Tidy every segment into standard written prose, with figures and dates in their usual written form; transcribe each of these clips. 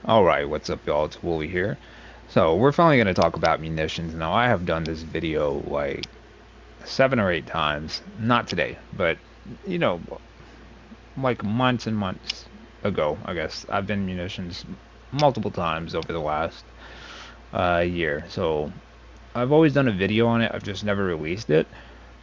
Alright, what's up y'all, it's Wooly here. So, we're finally going to talk about munitions. Now, I have done this video like 7 or 8 times. Not today, but, you know, like months and months ago, I guess. I've been munitions multiple times over the last year. So, I've always done a video on it, I've just never released it.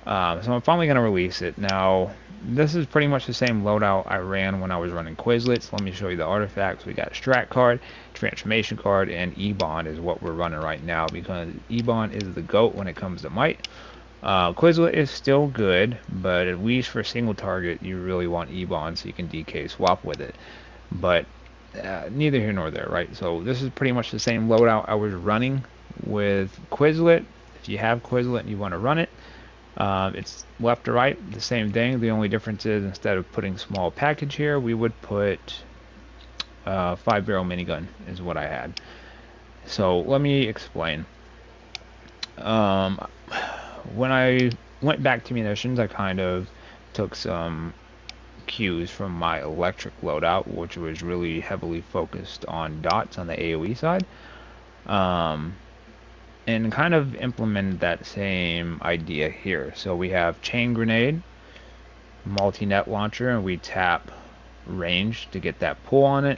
So I'm finally going to release it. Now, this is pretty much the same loadout I ran when I was running Quizlets. Let me show you the artifacts. We got a strat card, transformation card, and E-Bond is what we're running right now because E-Bond is the GOAT when it comes to might. Quizlet is still good, but at least for single target, you really want E-Bond so you can DK swap with it. But neither here nor there, right? So this is pretty much the same loadout I was running with Quizlet. If you have Quizlet and you want to run it, it's left to right, the same thing. The only difference is instead of putting small package here, we would put 5-barrel minigun is what I had. So let me explain. When I went back to munitions, I kind of took some cues from my electric loadout, which was really heavily focused on dots on the AoE side. And kind of implemented that same idea here. So we have chain grenade, multi-net launcher, and we tap range to get that pull on it.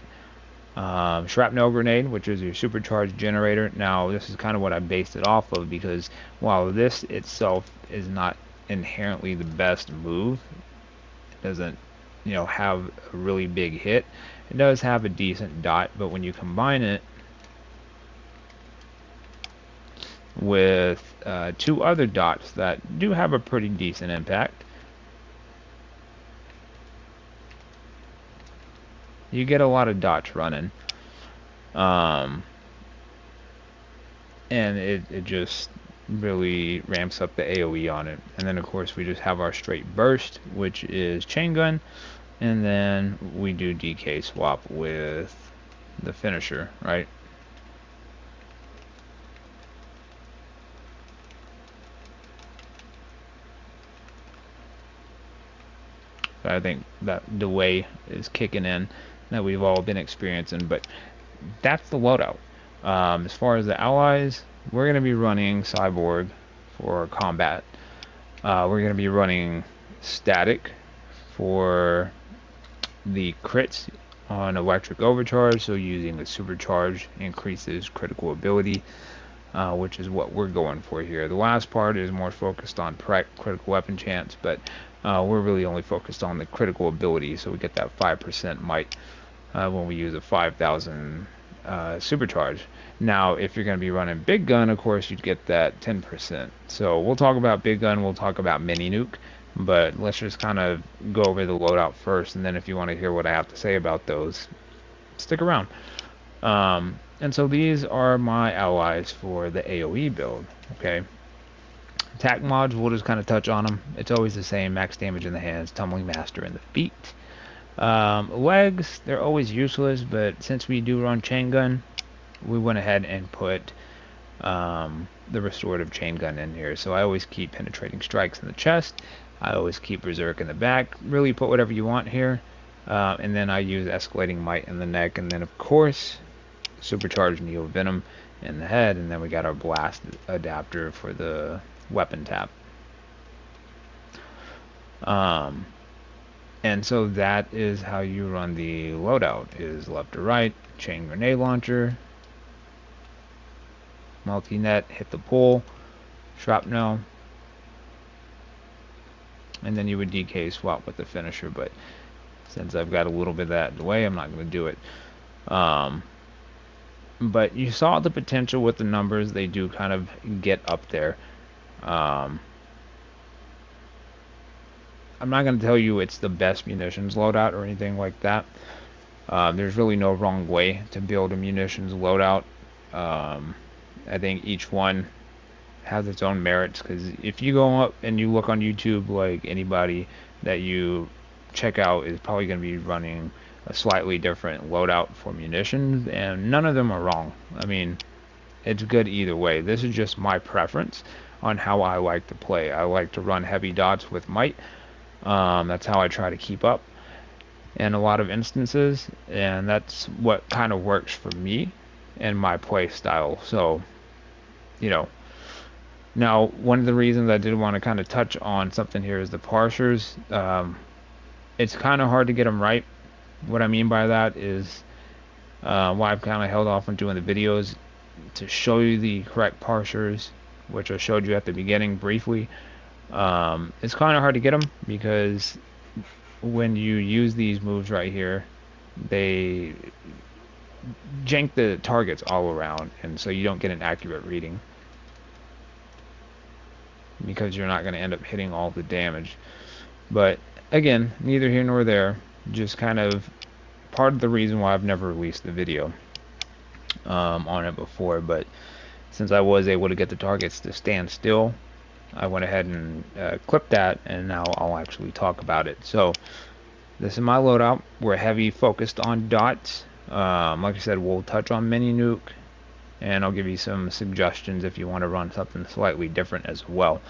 Shrapnel grenade, which is your supercharged generator. Now, this is kind of what I based it off of because while this itself is not inherently the best move, it doesn't, have a really big hit. It does have a decent dot, but when you combine it with two other dots that do have a pretty decent impact, you get a lot of dots running. And it just really ramps up the AoE on it. And then of course we just have our straight burst, which is chain gun, and then we do DK swap with the finisher, right? So I think that the way is kicking in that we've all been experiencing, but that's the loadout. As far as the allies, we're going to be running Cyborg for combat. We're going to be running Static for the crits on Electric Overcharge, so using the Supercharge increases critical ability, which is what we're going for here. The last part is more focused on critical weapon chance, but we're really only focused on the critical ability, so we get that 5% might when we use a 5,000 supercharge. Now, if you're going to be running big gun, of course, you'd get that 10%. So we'll talk about big gun, we'll talk about mini nuke, but let's just kind of go over the loadout first, and then if you want to hear what I have to say about those, stick around. And so these are my allies for the AoE build, okay? Attack mods, we'll just kind of touch on them. It's always the same: max damage in the hands, tumbling master in the feet. Legs, they're always useless, but since we do run chain gun, we went ahead and put the restorative chain gun in here. So I always keep penetrating strikes in the chest. I always keep berserk in the back. Really put whatever you want here. And then I use escalating might in the neck, and then of course supercharged neo venom in the head, and then we got our blast adapter for the weapon tap. And so that is how you run the loadout, is left to right, chain grenade launcher, multi-net, hit the pull, shrapnel, and then you would DK swap with the finisher, but since I've got a little bit of that in the way, I'm not going to do it. But you saw the potential with the numbers. They do kind of get up there. I'm not going to tell you it's the best munitions loadout or anything like that. There's really no wrong way to build a munitions loadout. I think each one has its own merits, because if you go up and you look on YouTube, like anybody that you check out is probably going to be running a slightly different loadout for munitions, and none of them are wrong. I mean, it's good either way. This is just my preference on how I like to play. I like to run heavy dots with might. That's how I try to keep up. in a lot of instances, and that's what kind of works for me and my play style. So, you know, now one of the reasons I did want to kind of touch on something here is the parsers. It's kind of hard to get them right. What I mean by that is why I've kind of held off on doing the videos to show you the correct parsers, which I showed you at the beginning briefly. It's kind of hard to get them because when you use these moves right here, they jank the targets all around, and so you don't get an accurate reading because you're not going to end up hitting all the damage. But again, neither here nor there. Just kind of part of the reason why I've never released the video on it before. But since I was able to get the targets to stand still, I went ahead and clipped that, and now I'll actually talk about it. So this is my loadout. We're heavy focused on dots. Like I said, we'll touch on mini nuke, and I'll give you some suggestions if you want to run something slightly different as well.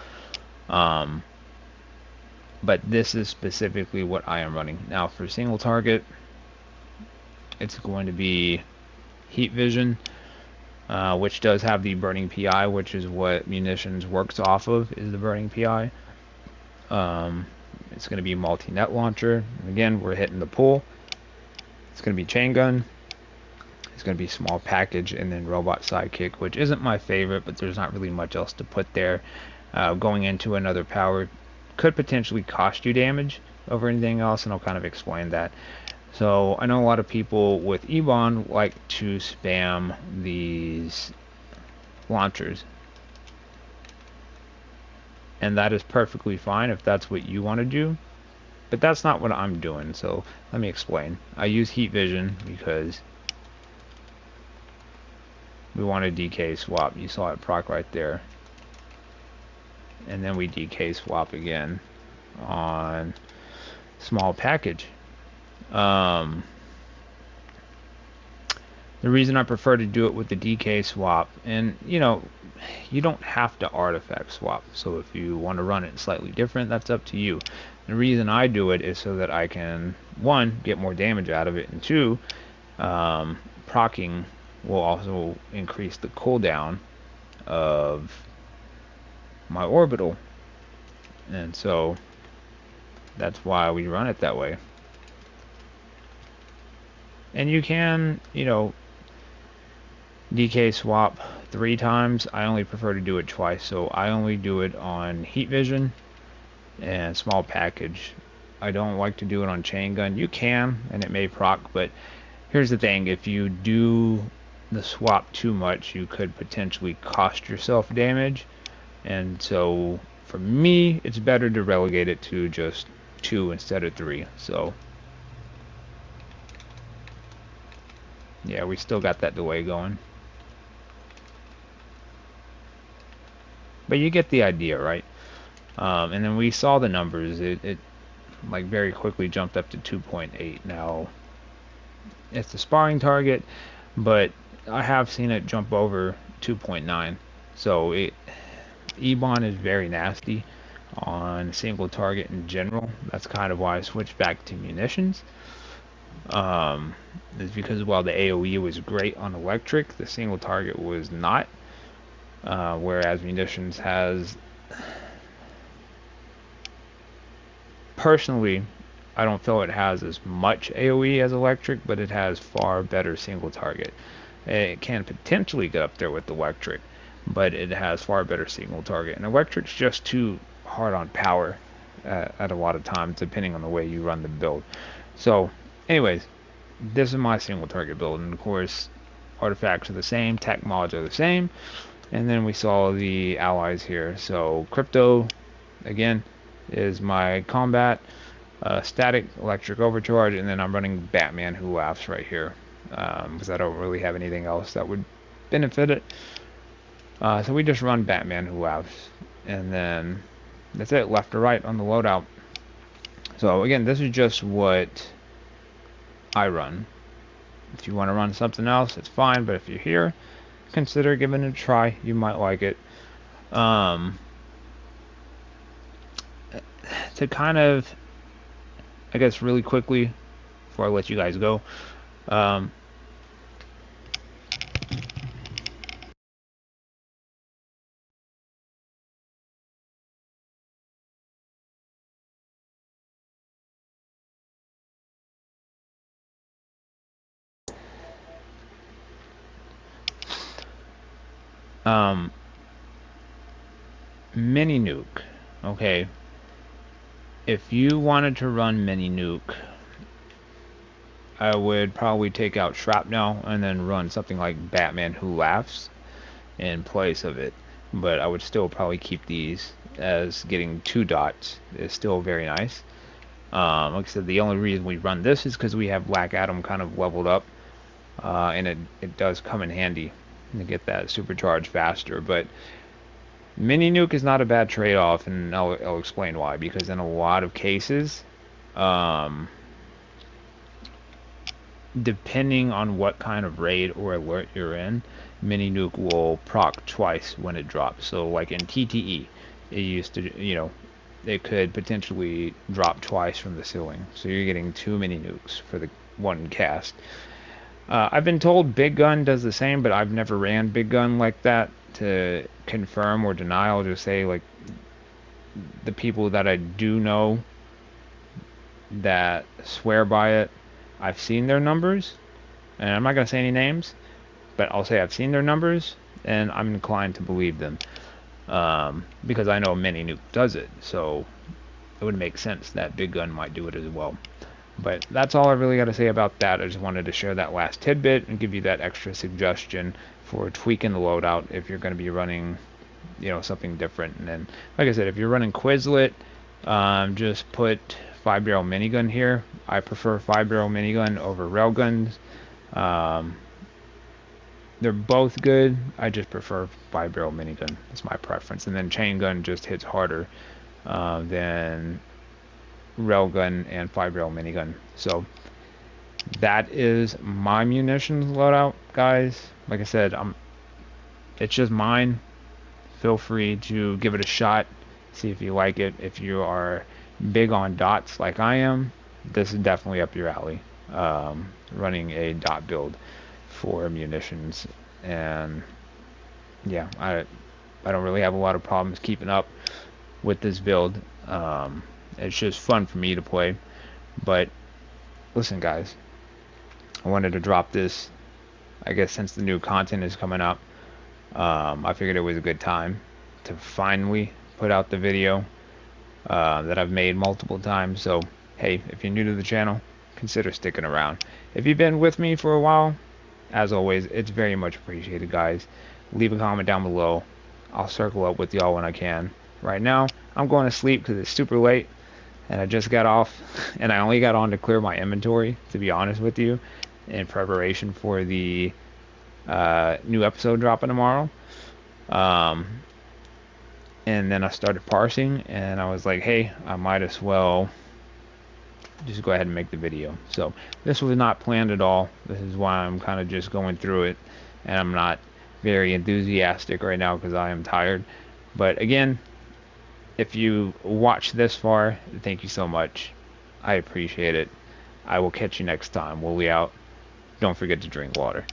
But this is specifically what I am running. Now for single target, it's going to be heat vision, which does have the burning PI, which is what Munitions works off of, is the burning PI. It's going to be multi-net launcher. Again, we're hitting the pool. It's going to be chain gun. It's going to be small package, and then robot sidekick, which isn't my favorite, but there's not really much else to put there. Going into another power could potentially cost you damage over anything else, and I'll kind of explain that. So I know a lot of people with Ebon like to spam these launchers, and that is perfectly fine if that's what you want to do, but that's not what I'm doing. So let me explain. I use heat vision because we want a DK swap. You saw it proc right there, and then we DK swap again on small package. The reason I prefer to do it with the DK swap, and you know, you don't have to artifact swap, so if you want to run it slightly different, that's up to you. The reason I do it is so that I can, one, get more damage out of it, and two, proccing will also increase the cooldown of my orbital, and so that's why we run it that way. And you can, you know, DK swap 3 times. I only prefer to do it twice, so I only do it on heat vision and small package. I don't like to do it on chain gun. You can, and it may proc, but here's the thing: if you do the swap too much, you could potentially cost yourself damage, and so for me, it's better to relegate it to just 2 instead of 3. So yeah, we still got that delay going. But you get the idea, right? And then we saw the numbers. It like very quickly jumped up to 2.8. Now, it's the sparring target, but I have seen it jump over 2.9. So Ebon is very nasty on single target in general. That's kind of why I switched back to Munitions. Is because while the AoE was great on electric, the single target was not. Whereas Munitions has, personally, I don't feel it has as much AoE as electric, but it has far better single target. It can potentially get up there with electric, but it has far better single target. And electric's just too hard on power at a lot of times, depending on the way you run the build. So, anyways, this is my single target build, and of course, artifacts are the same, tech mods are the same. And then we saw the allies here. So crypto, again, is my combat, static, electric overcharge, and then I'm running Batman Who Laughs right here, because I don't really have anything else that would benefit it. So we just run Batman Who Laughs, and then that's it, left to right on the loadout. So again, this is just what I run. If you want to run something else, it's fine, but if you're here, consider giving it a try. You might like it. To kind of, I guess, really quickly before I let you guys go. Um, um, Mini nuke. Okay, if you wanted to run mini nuke, I would probably take out shrapnel and then run something like Batman Who Laughs in place of it. But I would still probably keep these, as getting 2 dots is still very nice. Like I said, the only reason we run this is because we have Black Adam kind of leveled up, and it does come in handy to get that supercharged faster. But mini nuke is not a bad trade-off, and I'll explain why. Because in a lot of cases, um, depending on what kind of raid or alert you're in, mini nuke will proc twice when it drops. So like in TTE, it used to, it could potentially drop twice from the ceiling. So you're getting 2 mini nukes for the one cast. I've been told Big Gun does the same, but I've never ran Big Gun like that to confirm or deny. I'll just say, like, the people that I do know that swear by it, I've seen their numbers, and I'm not going to say any names, but I'll say I've seen their numbers, and I'm inclined to believe them, because I know Mini Nuke does it, so it would make sense that Big Gun might do it as well. But that's all I really got to say about that. I just wanted to share that last tidbit and give you that extra suggestion for tweaking the loadout if you're going to be running, something different. And then, like I said, if you're running Quizlet, just put 5-barrel minigun here. I prefer 5-barrel minigun over railguns. They're both good. I just prefer 5-barrel minigun. That's my preference. And then chain gun just hits harder than railgun and 5-barrel minigun. So that is my munitions loadout, guys. Like I said, it's just mine. Feel free to give it a shot, see if you like it. If you are big on dots like I am, this is definitely up your alley. Running a dot build for munitions, and yeah, I don't really have a lot of problems keeping up with this build. It's just fun for me to play. But listen, guys, I wanted to drop this, I guess, since the new content is coming up. I figured it was a good time to finally put out the video that I've made multiple times. So hey, if you're new to the channel, consider sticking around. If you've been with me for a while, as always, it's very much appreciated, guys. Leave a comment down below. I'll circle up with y'all when I can. Right now, I'm going to sleep because it's super late, and I just got off, and I only got on to clear my inventory, to be honest with you, in preparation for the new episode dropping tomorrow. And then I started parsing, and I was like, hey, I might as well just go ahead and make the video. So this was not planned at all. This is why I'm kind of just going through it, and I'm not very enthusiastic right now because I am tired. But again, if you watched this far, thank you so much. I appreciate it. I will catch you next time. We'll be out. Don't forget to drink water.